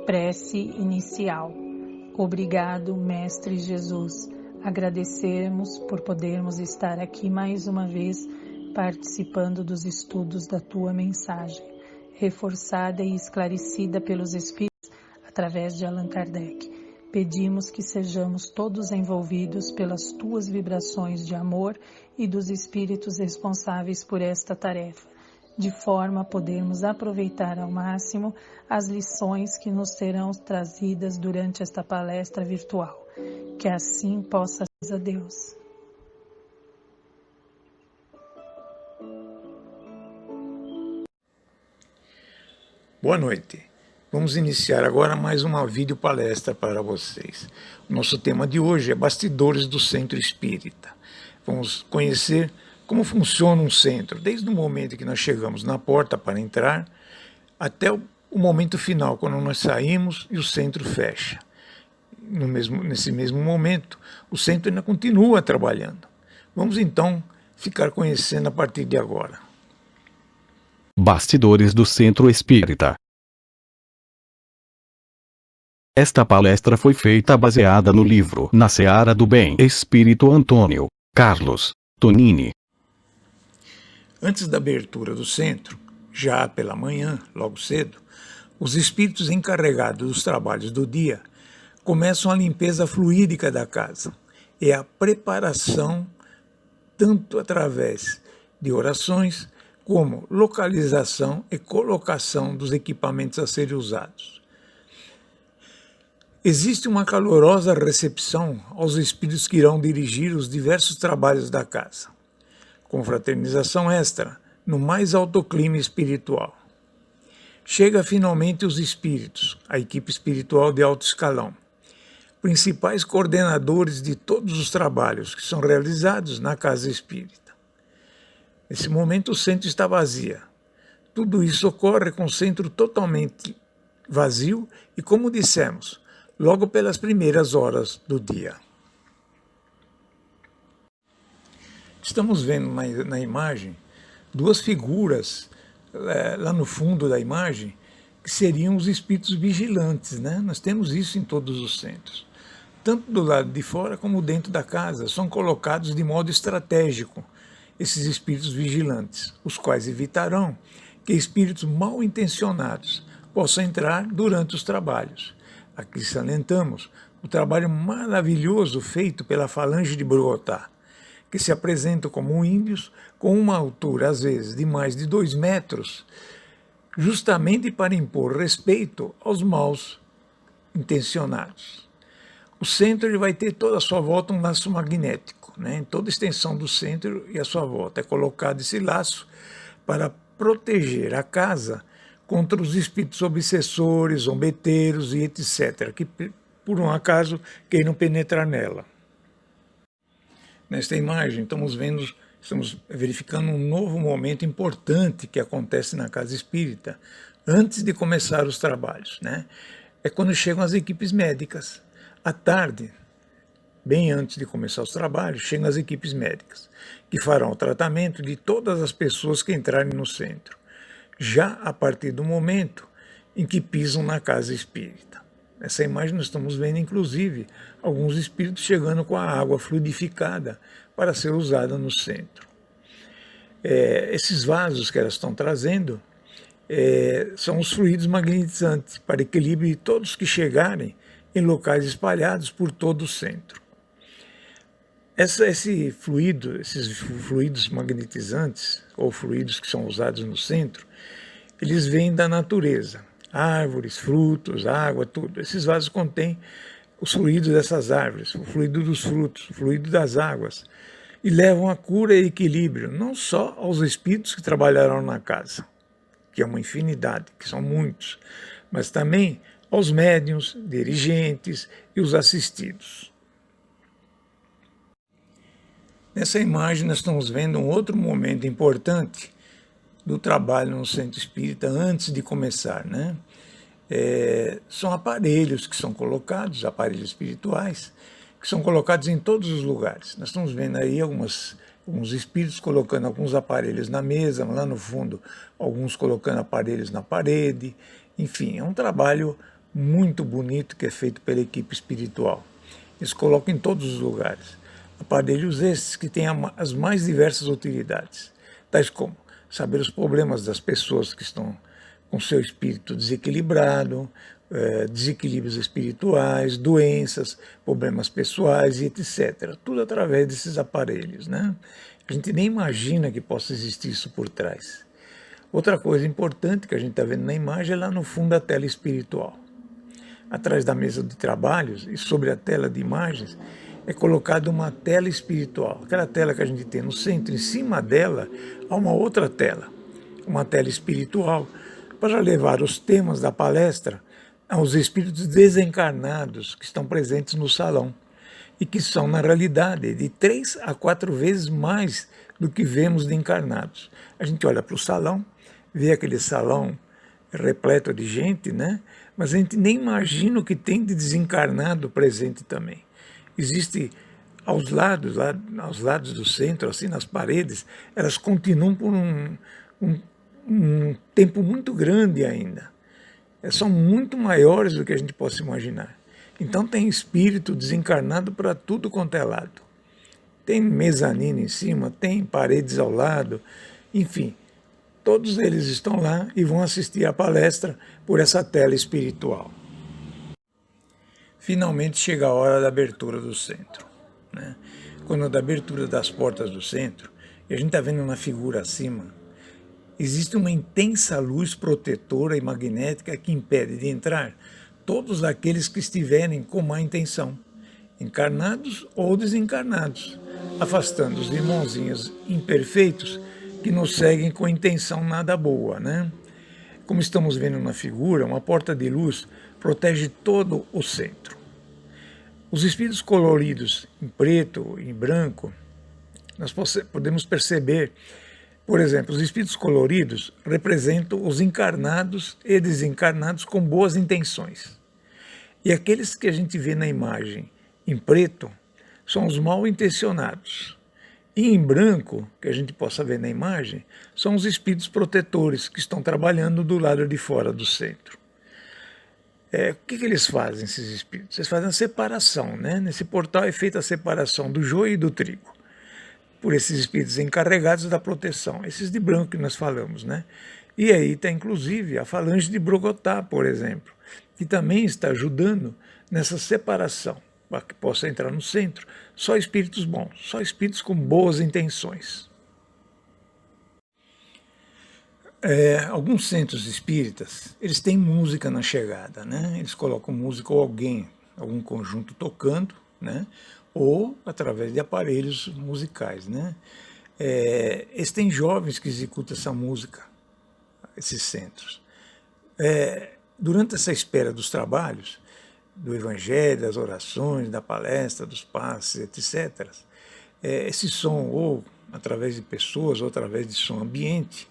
Prece inicial. Obrigado, Mestre Jesus. Agradecemos por podermos estar aqui mais uma vez participando dos estudos da Tua mensagem, reforçada e esclarecida pelos Espíritos através de Allan Kardec. Pedimos que sejamos todos envolvidos pelas Tuas vibrações de amor e dos Espíritos responsáveis por esta tarefa, de forma a podermos aproveitar ao máximo as lições que nos serão trazidas durante esta palestra virtual. Que assim possa ser, a Deus. Boa noite. Vamos iniciar agora mais uma videopalestra para vocês. O nosso tema de hoje é Bastidores do Centro Espírita. Vamos conhecer como funciona um centro, desde o momento que nós chegamos na porta para entrar, até o momento final, quando nós saímos e o centro fecha. Nesse mesmo momento, o centro ainda continua trabalhando. Vamos então ficar conhecendo a partir de agora. Bastidores do Centro Espírita. Esta palestra foi feita baseada no livro Na Seara do Bem, Espírito Antônio Carlos Tonini. Antes da abertura do centro, já pela manhã, logo cedo, os espíritos encarregados dos trabalhos do dia começam a limpeza fluídica da casa. É a preparação, tanto através de orações, como localização e colocação dos equipamentos a serem usados. Existe uma calorosa recepção aos espíritos que irão dirigir os diversos trabalhos da casa. Confraternização extra, no mais alto clima espiritual. Chega finalmente os espíritos, a equipe espiritual de alto escalão, principais coordenadores de todos os trabalhos que são realizados na casa espírita. Nesse momento o centro está vazio. Tudo isso ocorre com o centro totalmente vazio e, como dissemos, logo pelas primeiras horas do dia. Estamos vendo na imagem duas figuras lá no fundo da imagem, que seriam os espíritos vigilantes, né? Nós temos isso em todos os centros. Tanto do lado de fora como dentro da casa, são colocados de modo estratégico esses espíritos vigilantes, os quais evitarão que espíritos mal intencionados possam entrar durante os trabalhos. Aqui salientamos o trabalho maravilhoso feito pela falange de Bogotá, que se apresentam como índios com uma altura, às vezes, de mais de 2 metros, justamente para impor respeito aos maus intencionados. O centro ele vai ter toda a sua volta um laço magnético, né? Em toda a extensão do centro e a sua volta é colocado esse laço para proteger a casa contra os espíritos obsessores, zombeteiros e etc., que por um acaso queiram penetrar nela. Nesta imagem estamos verificando um novo momento importante que acontece na casa espírita antes de começar os trabalhos, né? É quando chegam as equipes médicas. À tarde, bem antes de começar os trabalhos, chegam as equipes médicas, que farão o tratamento de todas as pessoas que entrarem no centro, já a partir do momento em que pisam na casa espírita. Nessa imagem nós estamos vendo, inclusive, alguns espíritos chegando com a água fluidificada para ser usada no centro. Esses vasos que elas estão trazendo são os fluidos magnetizantes para equilíbrio de todos que chegarem em locais espalhados por todo o centro. Esses fluidos magnetizantes, ou fluidos que são usados no centro, eles vêm da natureza, árvores, frutos, água, tudo. Esses vasos contêm os fluidos dessas árvores, o fluido dos frutos, o fluido das águas, e levam a cura e equilíbrio, não só aos espíritos que trabalharão na casa, que é uma infinidade, que são muitos, mas também aos médiuns, dirigentes e os assistidos. Nessa imagem nós estamos vendo um outro momento importante do trabalho no centro espírita antes de começar, né? São aparelhos que são colocados, aparelhos espirituais, que são colocados em todos os lugares. Nós estamos vendo aí alguns espíritos colocando alguns aparelhos na mesa, lá no fundo alguns colocando aparelhos na parede. Enfim, é um trabalho muito bonito que é feito pela equipe espiritual. Eles colocam em todos os lugares. Aparelhos esses que têm as mais diversas utilidades, tais como saber os problemas das pessoas que estão com seu espírito desequilibrado, desequilíbrios espirituais, doenças, problemas pessoais e etc. Tudo através desses aparelhos, né? A gente nem imagina que possa existir isso por trás. Outra coisa importante que a gente está vendo na imagem é lá no fundo da tela espiritual. Atrás da mesa de trabalhos e sobre a tela de imagens é colocada uma tela espiritual. Aquela tela que a gente tem no centro, em cima dela há uma outra tela, uma tela espiritual, para levar os temas da palestra aos espíritos desencarnados que estão presentes no salão e que são, na realidade, de 3 a 4 vezes mais do que vemos de encarnados. A gente olha para o salão, vê aquele salão repleto de gente, né? Mas a gente nem imagina o que tem de desencarnado presente também. Existe aos lados do centro, assim nas paredes, elas continuam por um tempo muito grande ainda. São muito maiores do que a gente possa imaginar. Então tem espírito desencarnado para tudo quanto é lado. Tem mezanino em cima, tem paredes ao lado, enfim, todos eles estão lá e vão assistir à palestra por essa tela espiritual. Finalmente chega a hora da abertura do centro, né? Quando da abertura das portas do centro, e a gente está vendo na figura acima, existe uma intensa luz protetora e magnética que impede de entrar todos aqueles que estiverem com má intenção, encarnados ou desencarnados, afastando os irmãozinhos imperfeitos que nos seguem com intenção nada boa, né? Como estamos vendo na figura, uma porta de luz protege todo o centro. Os espíritos coloridos em preto e em branco, nós podemos perceber, por exemplo, os espíritos coloridos representam os encarnados e desencarnados com boas intenções. E aqueles que a gente vê na imagem em preto são os mal intencionados. E em branco, que a gente possa ver na imagem, são os espíritos protetores que estão trabalhando do lado de fora do centro. O que eles fazem, esses espíritos? Eles fazem a separação, né? Nesse portal é feita a separação do joio e do trigo, por esses espíritos encarregados da proteção, esses de branco que nós falamos, né? E aí está inclusive a falange de Brogotá, por exemplo, que também está ajudando nessa separação, para que possa entrar no centro só espíritos bons, só espíritos com boas intenções. Alguns centros espíritas, eles têm música na chegada, né? Eles colocam música ou algum conjunto tocando, né? Ou através de aparelhos musicais, né? Eles têm jovens que executam essa música, esses centros. Durante essa espera dos trabalhos, do evangelho, das orações, da palestra, dos passes, etc., esse som, ou através de pessoas, ou através de som ambiente,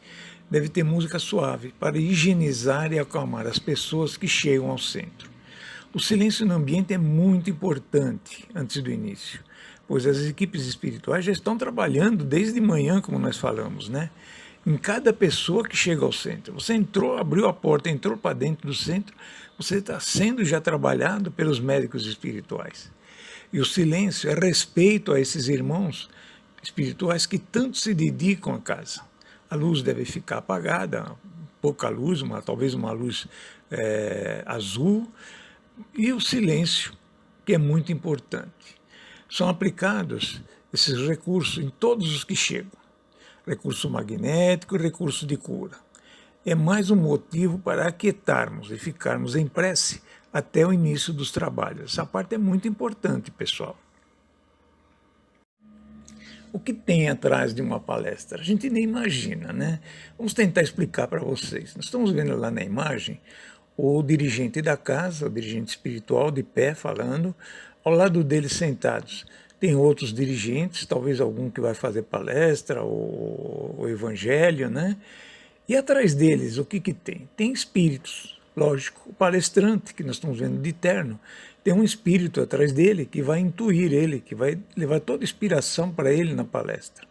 deve ter música suave para higienizar e acalmar as pessoas que chegam ao centro. O silêncio no ambiente é muito importante antes do início, pois as equipes espirituais já estão trabalhando desde manhã, como nós falamos, né? Em cada pessoa que chega ao centro. Você entrou, abriu a porta, entrou para dentro do centro, você está sendo já trabalhado pelos médicos espirituais. E o silêncio é respeito a esses irmãos espirituais que tanto se dedicam à casa. A luz deve ficar apagada, pouca luz, talvez uma luz azul, e o silêncio, que é muito importante. São aplicados esses recursos em todos os que chegam. Recurso magnético e recurso de cura. É mais um motivo para aquietarmos e ficarmos em prece até o início dos trabalhos. Essa parte é muito importante, pessoal. O que tem atrás de uma palestra? A gente nem imagina, né? Vamos tentar explicar para vocês. Nós estamos vendo lá na imagem o dirigente da casa, o dirigente espiritual de pé falando, ao lado dele sentados. Tem outros dirigentes, talvez algum que vai fazer palestra ou o evangelho, né? E atrás deles, o que tem? Tem espíritos, lógico. O palestrante, que nós estamos vendo de terno, tem um espírito atrás dele que vai intuir ele, que vai levar toda a inspiração para ele na palestra.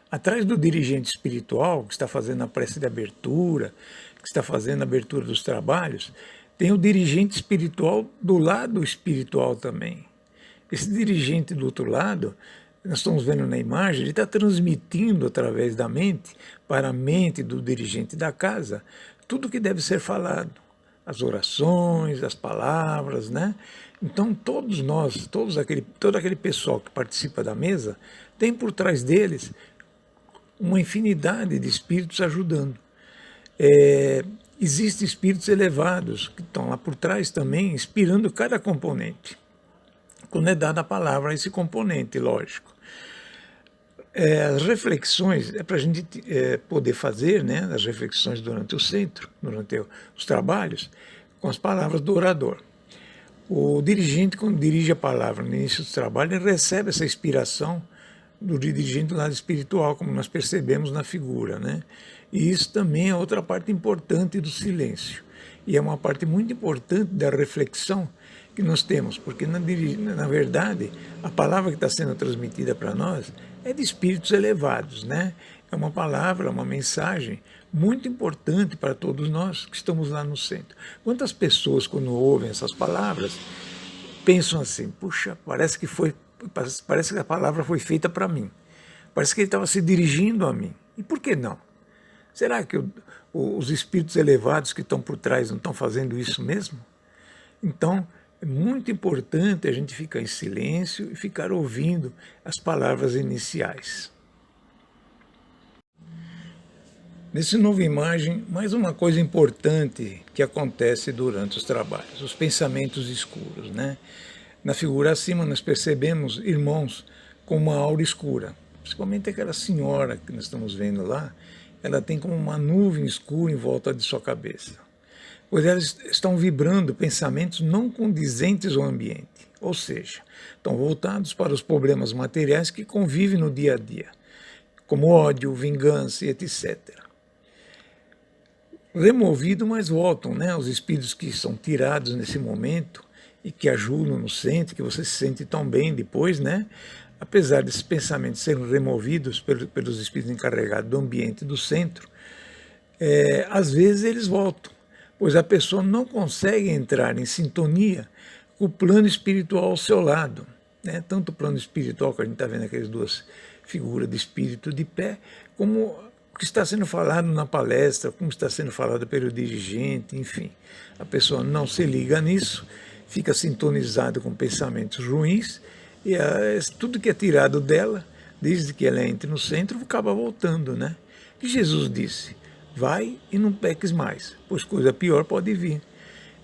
Atrás do dirigente espiritual, que está fazendo a prece de abertura, que está fazendo a abertura dos trabalhos, tem o dirigente espiritual do lado espiritual também. Esse dirigente do outro lado, nós estamos vendo na imagem, ele está transmitindo através da mente para a mente do dirigente da casa tudo o que deve ser falado, as orações, as palavras, né? Então todos nós, todo aquele pessoal que participa da mesa, tem por trás deles uma infinidade de espíritos ajudando. Existem espíritos elevados que estão lá por trás também, inspirando cada componente, quando é dada a palavra a esse componente, lógico. As reflexões é para a gente poder fazer, né, as reflexões durante o centro, durante os trabalhos, com as palavras do orador. O dirigente, quando dirige a palavra no início do trabalho, ele recebe essa inspiração do dirigente do lado espiritual, como nós percebemos na figura, né? E isso também é outra parte importante do silêncio. E é uma parte muito importante da reflexão que nós temos, porque na verdade a palavra que está sendo transmitida para nós é de espíritos elevados, né? É uma palavra, uma mensagem muito importante para todos nós que estamos lá no centro. Quantas pessoas, quando ouvem essas palavras, pensam assim: puxa, parece que a palavra foi feita para mim, parece que ele estava se dirigindo a mim. E por que não? Será que os espíritos elevados que estão por trás não estão fazendo isso mesmo? Então, é muito importante a gente ficar em silêncio e ficar ouvindo as palavras iniciais. Nessa nova imagem, mais uma coisa importante que acontece durante os trabalhos, os pensamentos escuros, né? Na figura acima nós percebemos irmãos com uma aura escura, principalmente aquela senhora que nós estamos vendo lá, ela tem como uma nuvem escura em volta de sua cabeça, pois elas estão vibrando pensamentos não condizentes ao ambiente, ou seja, estão voltados para os problemas materiais que convivem no dia a dia, como ódio, vingança e etc. Removido, mas voltam, né? Os espíritos que são tirados nesse momento e que ajudam no centro, que você se sente tão bem depois, né? Apesar desses pensamentos serem removidos pelos espíritos encarregados do ambiente do centro, às vezes eles voltam, pois a pessoa não consegue entrar em sintonia com o plano espiritual ao seu lado, né? Tanto o plano espiritual, que a gente está vendo aquelas duas figuras de espírito de pé, como o que está sendo falado na palestra, como está sendo falado pelo dirigente, enfim. A pessoa não se liga nisso, fica sintonizada com pensamentos ruins, e tudo que é tirado dela, desde que ela entre no centro, acaba voltando, né? E Jesus disse: vai e não peques mais, pois coisa pior pode vir.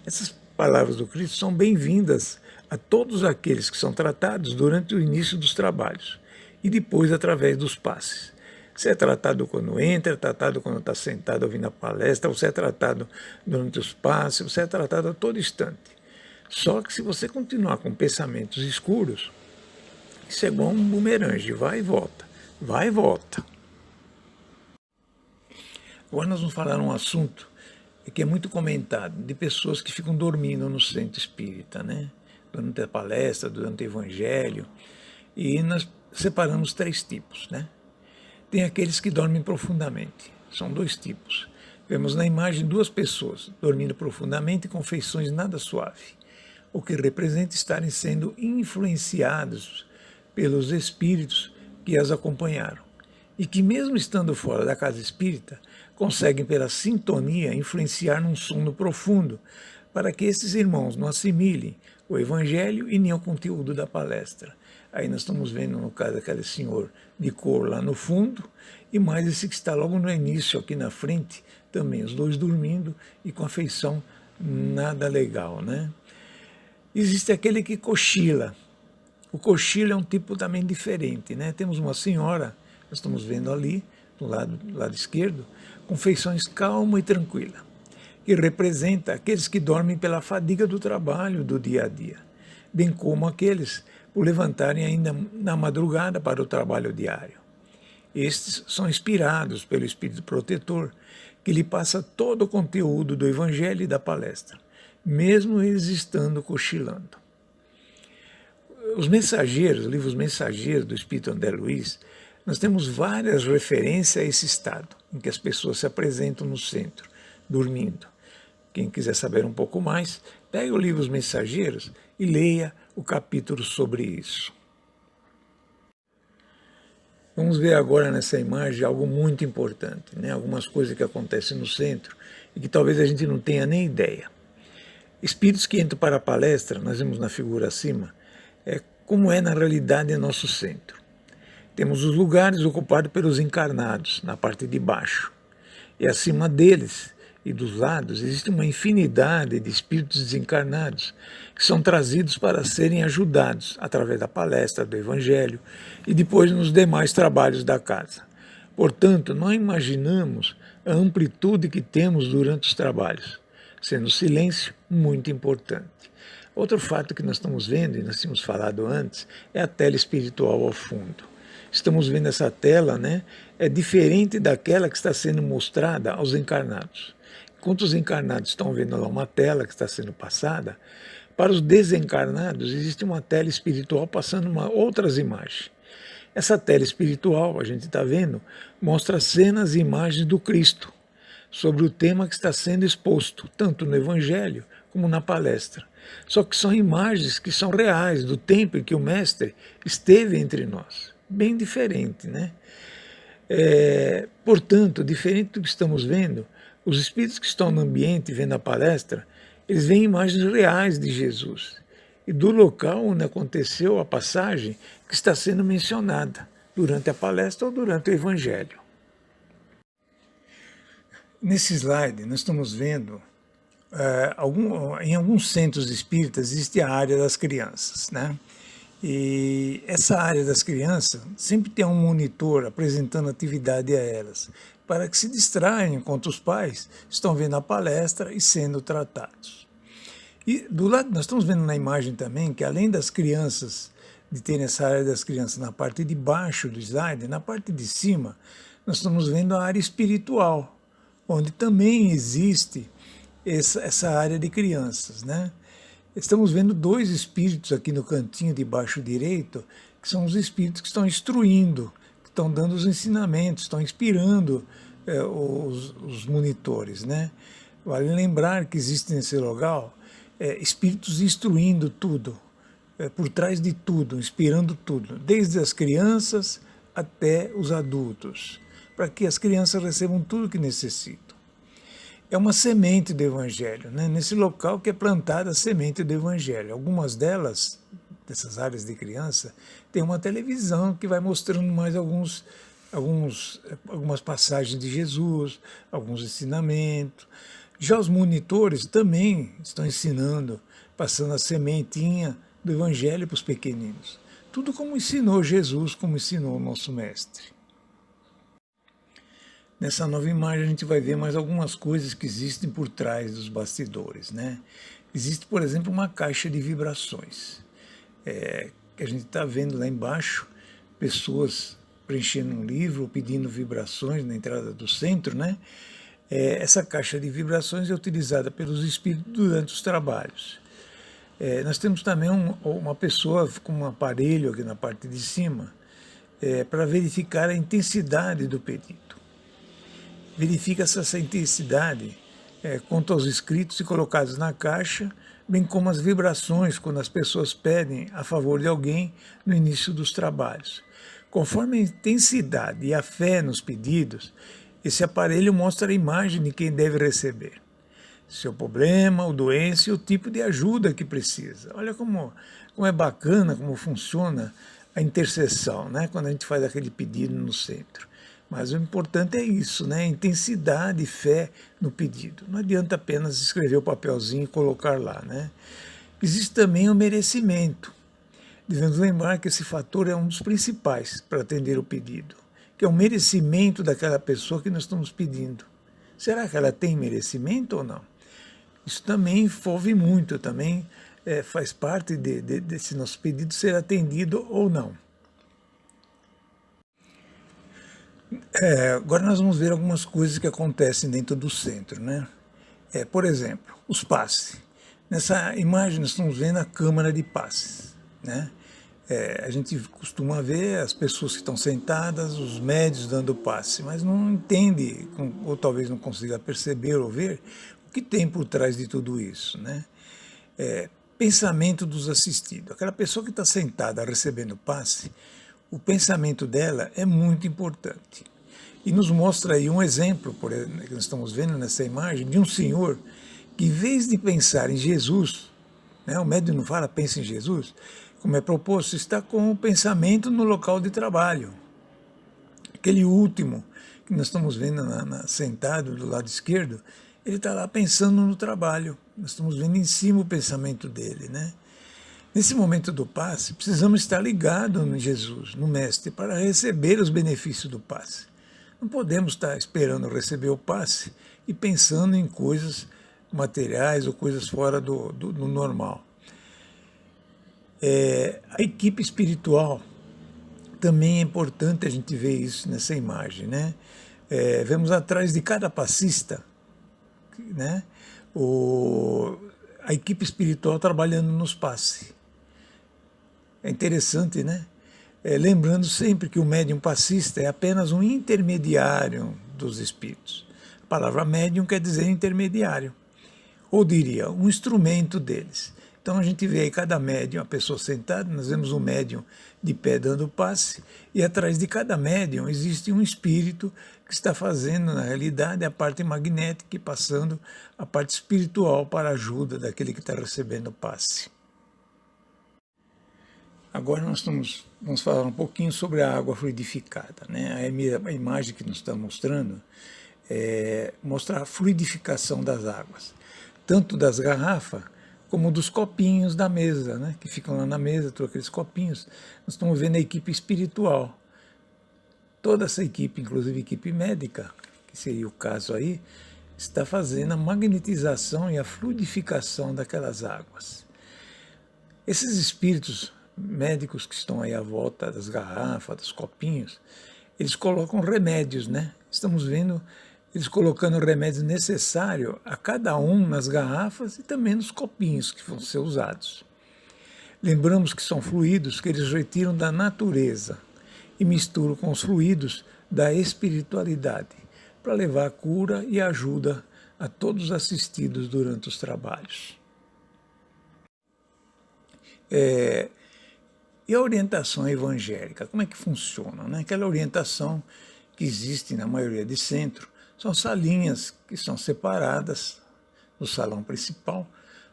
Essas palavras do Cristo são bem-vindas a todos aqueles que são tratados durante o início dos trabalhos e depois através dos passes. Você é tratado quando entra, é tratado quando está sentado ouvindo a palestra, você é tratado durante os passes, você é tratado a todo instante. Só que se você continuar com pensamentos escuros, isso é igual um bumerangue, vai e volta, vai e volta. Agora nós vamos falar um assunto que é muito comentado, de pessoas que ficam dormindo no centro espírita, né? Durante a palestra, durante o evangelho, e nós separamos 3 tipos, né? Tem aqueles que dormem profundamente, são 2 tipos. Vemos na imagem 2 pessoas dormindo profundamente com feições nada suaves, o que representa estarem sendo influenciados pelos espíritos que as acompanharam, e que mesmo estando fora da casa espírita, conseguem pela sintonia influenciar num sono profundo, para que esses irmãos não assimilem o evangelho e nem o conteúdo da palestra. Aí nós estamos vendo no caso daquele senhor de cor lá no fundo, e mais esse que está logo no início aqui na frente, também os 2 dormindo e com a feição nada legal, né? Existe aquele que cochila. O cochilo é um tipo também diferente, né? Temos uma senhora, nós estamos vendo ali, do lado esquerdo, com feições calma e tranquila, que representa aqueles que dormem pela fadiga do trabalho do dia a dia, bem como aqueles por levantarem ainda na madrugada para o trabalho diário. Estes são inspirados pelo Espírito Protetor, que lhe passa todo o conteúdo do Evangelho e da palestra, mesmo eles estando cochilando. Os mensageiros, livros mensageiros do Espírito André Luiz, nós temos várias referências a esse estado, em que as pessoas se apresentam no centro, dormindo. Quem quiser saber um pouco mais, pegue o livro Os Mensageiros e leia o capítulo sobre isso. Vamos ver agora nessa imagem algo muito importante, né? Algumas coisas que acontecem no centro e que talvez a gente não tenha nem ideia. Espíritos que entram para a palestra, nós vemos na figura acima, como é na realidade nosso centro. Temos os lugares ocupados pelos encarnados, na parte de baixo. E acima deles e dos lados existe uma infinidade de espíritos desencarnados que são trazidos para serem ajudados através da palestra, do Evangelho e depois nos demais trabalhos da casa. Portanto, não imaginamos a amplitude que temos durante os trabalhos, sendo o silêncio muito importante. Outro fato que nós estamos vendo, e nós tínhamos falado antes, é a tela espiritual ao fundo. Estamos vendo essa tela, né? É diferente daquela que está sendo mostrada aos encarnados. Enquanto os encarnados estão vendo lá uma tela que está sendo passada, para os desencarnados existe uma tela espiritual passando outras imagens. Essa tela espiritual, a gente está vendo, mostra cenas e imagens do Cristo sobre o tema que está sendo exposto, tanto no Evangelho como na palestra. Só que são imagens que são reais, do tempo em que o Mestre esteve entre nós. Bem diferente, né? Portanto, diferente do que estamos vendo, os espíritos que estão no ambiente vendo a palestra, eles veem imagens reais de Jesus e do local onde aconteceu a passagem que está sendo mencionada durante a palestra ou durante o Evangelho. Nesse slide, nós estamos vendo, em alguns centros espíritas existe a área das crianças, né? E essa área das crianças sempre tem um monitor apresentando atividade a elas, para que se distraiam enquanto os pais estão vendo a palestra e sendo tratados. E do lado, nós estamos vendo na imagem também que além das crianças, de terem essa área das crianças na parte de baixo do slide, na parte de cima, nós estamos vendo a área espiritual, onde também existe essa área de crianças, né? Estamos vendo dois espíritos aqui no cantinho de baixo direito, que são os espíritos que estão instruindo, que estão dando os ensinamentos, estão inspirando os monitores, né? Vale lembrar que existe nesse local espíritos instruindo tudo, por trás de tudo, inspirando tudo, desde as crianças até os adultos, para que as crianças recebam tudo o que necessitam. É uma semente do Evangelho, né? Nesse local que é plantada a semente do Evangelho. Algumas delas, dessas áreas de criança, tem uma televisão que vai mostrando mais algumas passagens de Jesus, alguns ensinamentos. Já os monitores também estão ensinando, passando a sementinha do Evangelho para os pequeninos. Tudo como ensinou Jesus, como ensinou o nosso Mestre. Nessa nova imagem a gente vai ver mais algumas coisas que existem por trás dos bastidores, né? Existe, por exemplo, uma caixa de vibrações, que a gente está vendo lá embaixo, pessoas preenchendo um livro, pedindo vibrações na entrada do centro, né? Essa caixa de vibrações é utilizada pelos espíritos durante os trabalhos. Nós temos também uma pessoa com um aparelho aqui na parte de cima, para verificar a intensidade do pedido. Verifica-se essa intensidade quanto aos escritos e colocados na caixa, bem como as vibrações quando as pessoas pedem a favor de alguém no início dos trabalhos. Conforme a intensidade e a fé nos pedidos, esse aparelho mostra a imagem de quem deve receber, seu problema, o doença e o tipo de ajuda que precisa. Olha como é bacana, como funciona a intercessão, né? Quando a gente faz aquele pedido no centro. Mas o importante é isso, né? Intensidade e fé no pedido. Não adianta apenas escrever o papelzinho e colocar lá, né? Existe também o merecimento. Devemos lembrar que esse fator é um dos principais para atender o pedido, que é o merecimento daquela pessoa que nós estamos pedindo. Será que ela tem merecimento ou não? Isso também envolve muito, também faz parte desse nosso pedido ser atendido ou não. Agora nós vamos ver algumas coisas que acontecem dentro do centro, né? Por exemplo, os passes. Nessa imagem nós estamos vendo a câmara de passes, né? A gente costuma ver as pessoas que estão sentadas, os médios dando passe, mas não entende, ou talvez não consiga perceber ou ver, o que tem por trás de tudo isso, né? Pensamento dos assistidos. Aquela pessoa que está sentada recebendo passe, o pensamento dela é muito importante. E nos mostra aí um exemplo, que nós estamos vendo nessa imagem, de um senhor que, em vez de pensar em Jesus, né, o médium não fala pensa em Jesus, como é proposto, está com o pensamento no local de trabalho. Aquele último que nós estamos vendo sentado do lado esquerdo, ele está lá pensando no trabalho. Nós estamos vendo em cima o pensamento dele, né? Nesse momento do passe, precisamos estar ligados no Jesus, no Mestre, para receber os benefícios do passe. Não podemos estar esperando receber o passe e pensando em coisas materiais ou coisas fora do normal. A equipe espiritual também é importante a gente ver isso nessa imagem, né? Vemos atrás de cada passista, né, a equipe espiritual trabalhando nos passes. É interessante, né? Lembrando sempre que o médium passista é apenas um intermediário dos espíritos. A palavra médium quer dizer intermediário, ou diria, um instrumento deles. Então a gente vê aí cada médium, a pessoa sentada, nós vemos um médium de pé dando passe, e atrás de cada médium existe um espírito que está fazendo, na realidade, a parte magnética e passando a parte espiritual para a ajuda daquele que está recebendo o passe. Agora nós vamos falar um pouquinho sobre a água fluidificada, né? A imagem que nos está mostrando mostra a fluidificação das águas, tanto das garrafas como dos copinhos da mesa, né? Que ficam lá na mesa, todos aqueles copinhos. Nós estamos vendo a equipe espiritual. Toda essa equipe, inclusive a equipe médica, que seria o caso aí, está fazendo a magnetização e a fluidificação daquelas águas. Esses espíritos médicos que estão aí à volta das garrafas, dos copinhos, eles colocam remédios, né? Estamos vendo eles colocando o remédio necessário a cada um nas garrafas e também nos copinhos que vão ser usados. Lembramos que são fluidos que eles retiram da natureza e misturam com os fluidos da espiritualidade para levar a cura e ajuda a todos os assistidos durante os trabalhos. E a orientação evangélica, como é que funciona, né? Aquela orientação que existe na maioria de centro, são salinhas que são separadas do salão principal,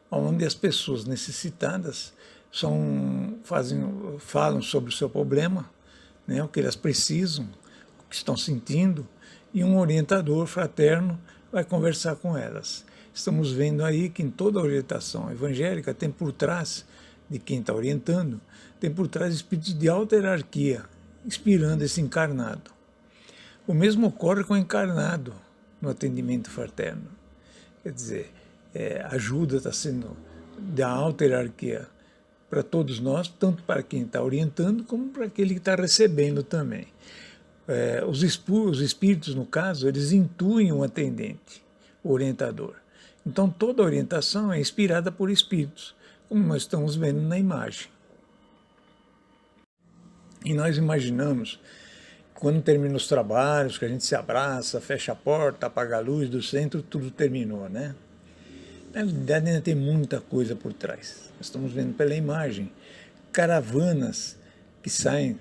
onde as pessoas necessitadas falam sobre o seu problema, né, o que elas precisam, o que estão sentindo, e um orientador fraterno vai conversar com elas. Estamos vendo aí que em toda a orientação evangélica tem por trás de quem está orientando, tem por trás espíritos de alta hierarquia, inspirando esse encarnado. O mesmo ocorre com o encarnado no atendimento fraterno. Quer dizer, a ajuda está sendo da alta hierarquia para todos nós, tanto para quem está orientando, como para aquele que está recebendo também. Os espíritos, no caso, eles intuem o atendente, o orientador. Então, toda a orientação é inspirada por espíritos, como nós estamos vendo na imagem. E nós imaginamos, quando termina os trabalhos, que a gente se abraça, fecha a porta, apaga a luz do centro, tudo terminou, né? Na realidade, ainda tem muita coisa por trás. Nós estamos vendo pela imagem caravanas que saem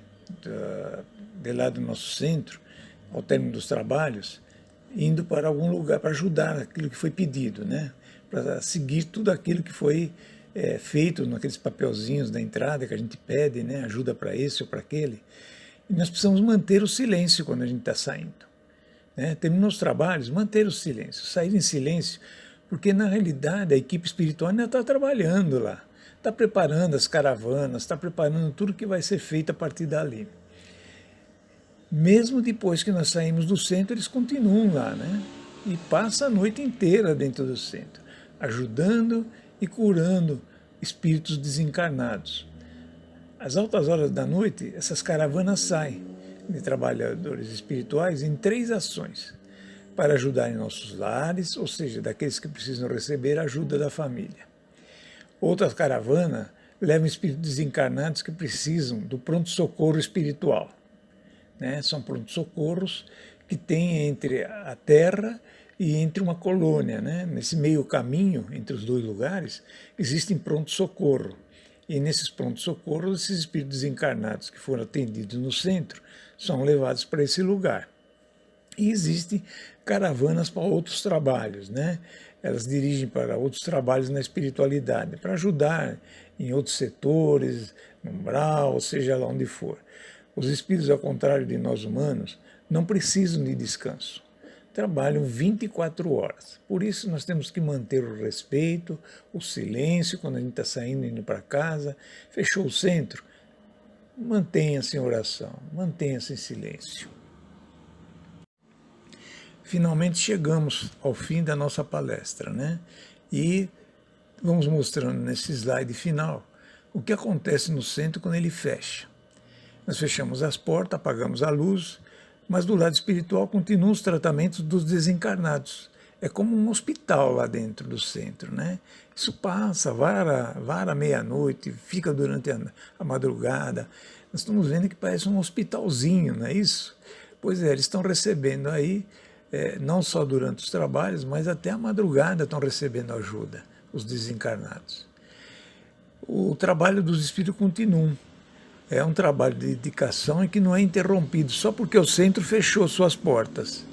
de lá do nosso centro, ao término dos trabalhos, indo para algum lugar para ajudar aquilo que foi pedido, né? Para seguir tudo aquilo que foi feito naqueles papelzinhos da entrada que a gente pede, né? Ajuda para esse ou para aquele. E nós precisamos manter o silêncio quando a gente está saindo, né? Terminou os trabalhos, manter o silêncio, sair em silêncio, porque na realidade a equipe espiritual ainda está trabalhando lá, está preparando as caravanas, está preparando tudo que vai ser feito a partir dali. Mesmo depois que nós saímos do centro, eles continuam lá, né? E passam a noite inteira dentro do centro, ajudando e curando espíritos desencarnados. Às altas horas da noite, essas caravanas saem de trabalhadores espirituais em 3 ações, para ajudar em nossos lares, ou seja, daqueles que precisam receber a ajuda da família. Outra caravana leva espíritos desencarnados que precisam do pronto-socorro espiritual, né? São pronto-socorros que têm entre a Terra e entre uma colônia, né? Nesse meio caminho entre os dois lugares, existem pronto-socorro. E nesses pronto-socorros, esses espíritos desencarnados que foram atendidos no centro são levados para esse lugar. E existem caravanas para outros trabalhos, né? Elas dirigem para outros trabalhos na espiritualidade, para ajudar em outros setores, no umbral, seja lá onde for. Os espíritos, ao contrário de nós humanos, não precisam de descanso. Trabalham 24 horas. Por isso nós temos que manter o respeito, o silêncio quando a gente está saindo, indo para casa. Fechou o centro? Mantenha-se em oração, mantenha-se em silêncio. Finalmente chegamos ao fim da nossa palestra, né? E vamos mostrando nesse slide final o que acontece no centro quando ele fecha. Nós fechamos as portas, apagamos a luz, mas do lado espiritual continuam os tratamentos dos desencarnados. É como um hospital lá dentro do centro, né? Isso passa, vara meia-noite, fica durante a madrugada. Nós estamos vendo que parece um hospitalzinho, não é isso? Pois é, eles estão recebendo aí, não só durante os trabalhos, mas até a madrugada estão recebendo ajuda, os desencarnados. O trabalho dos espíritos continua. É um trabalho de dedicação e que não é interrompido só porque o centro fechou suas portas.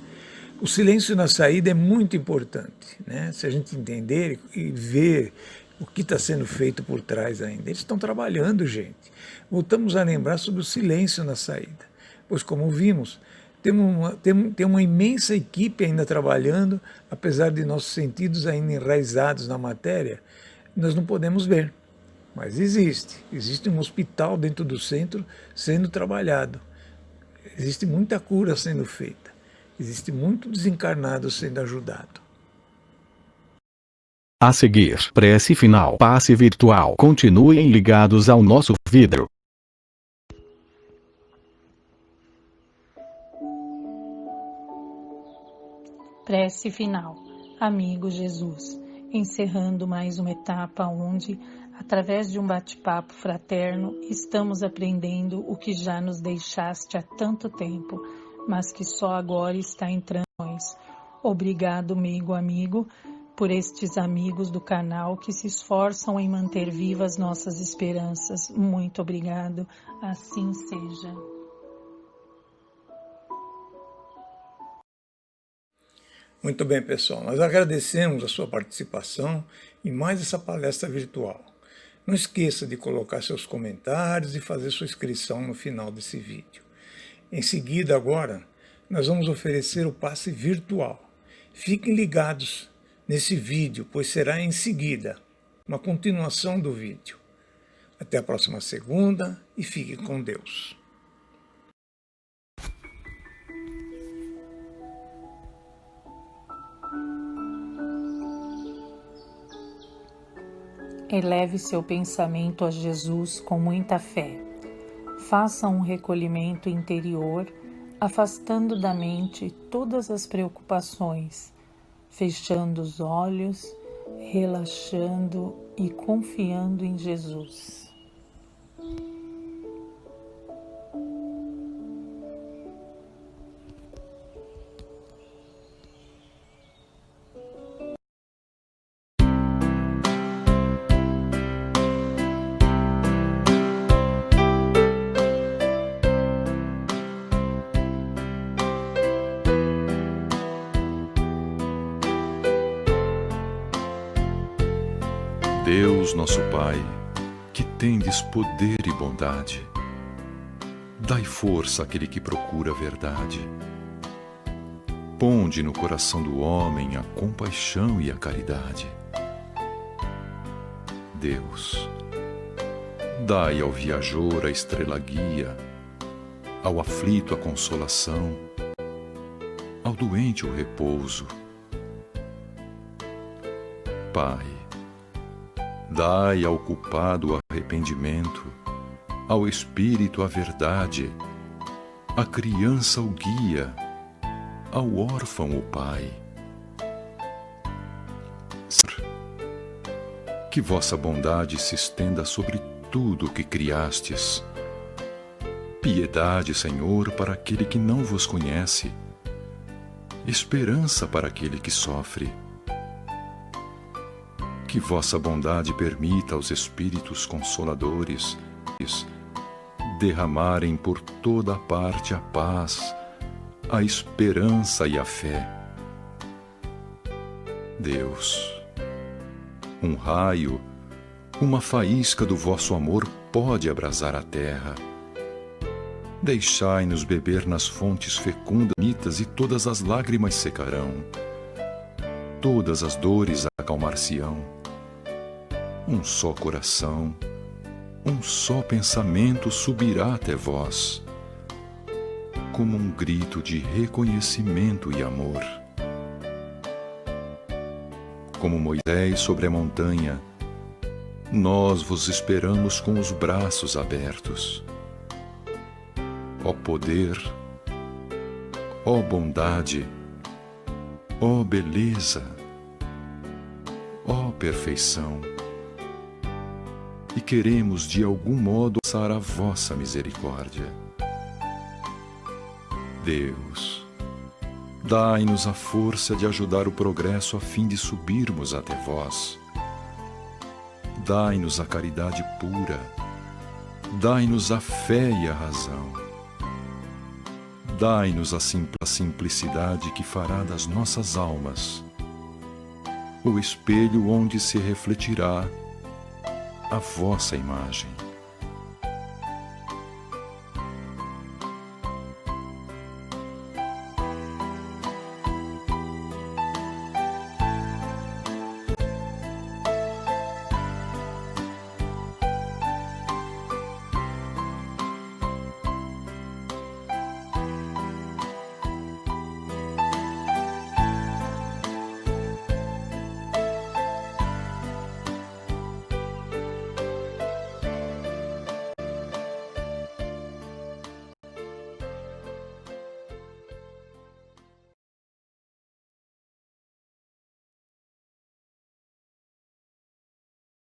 O silêncio na saída é muito importante, né? Se a gente entender e ver o que está sendo feito por trás ainda. Eles estão trabalhando, gente. Voltamos a lembrar sobre o silêncio na saída. Pois, como vimos, tem uma imensa equipe ainda trabalhando, apesar de nossos sentidos ainda enraizados na matéria, nós não podemos ver. Mas existe um hospital dentro do centro sendo trabalhado. Existe muita cura sendo feita. Existe muito desencarnado sendo ajudado. A seguir, prece final, passe virtual. Continuem ligados ao nosso vidro. Prece final. Amigo Jesus, encerrando mais uma etapa onde, através de um bate-papo fraterno, estamos aprendendo o que já nos deixaste há tanto tempo, mas que só agora está entrando em nós. Obrigado, amigo, por estes amigos do canal que se esforçam em manter vivas nossas esperanças. Muito obrigado, assim seja. Muito bem, pessoal. Nós agradecemos a sua participação em mais essa palestra virtual. Não esqueça de colocar seus comentários e fazer sua inscrição no final desse vídeo. Em seguida, agora, nós vamos oferecer o passe virtual. Fiquem ligados nesse vídeo, pois será em seguida uma continuação do vídeo. Até a próxima segunda e fiquem com Deus. Eleve seu pensamento a Jesus com muita fé. Faça um recolhimento interior, afastando da mente todas as preocupações, fechando os olhos, relaxando e confiando em Jesus. Deus, nosso Pai, que tendes poder e bondade, dai força àquele que procura a verdade. Ponde no coração do homem a compaixão e a caridade. Deus, dai ao viajor a estrela guia, ao aflito a consolação, ao doente o repouso. Pai, dai ao culpado o arrependimento, ao espírito a verdade, à criança o guia, ao órfão o pai. Que vossa bondade se estenda sobre tudo o que criastes. Piedade, Senhor, para aquele que não vos conhece, esperança para aquele que sofre. Que vossa bondade permita aos Espíritos Consoladores derramarem por toda a parte a paz, a esperança e a fé. Deus, um raio, uma faísca do vosso amor pode abrasar a terra. Deixai-nos beber nas fontes fecundas e todas as lágrimas secarão. Todas as dores acalmar-se-ão. Um só coração, um só pensamento subirá até vós, como um grito de reconhecimento e amor. Como Moisés sobre a montanha, nós vos esperamos com os braços abertos. Ó poder, ó bondade, ó beleza, ó perfeição, e queremos de algum modo alçar a vossa misericórdia. Deus, dai-nos a força de ajudar o progresso a fim de subirmos até vós. Dai-nos a caridade pura, dai-nos a fé e a razão. Dai-nos a simplicidade que fará das nossas almas o espelho onde se refletirá a vossa imagem.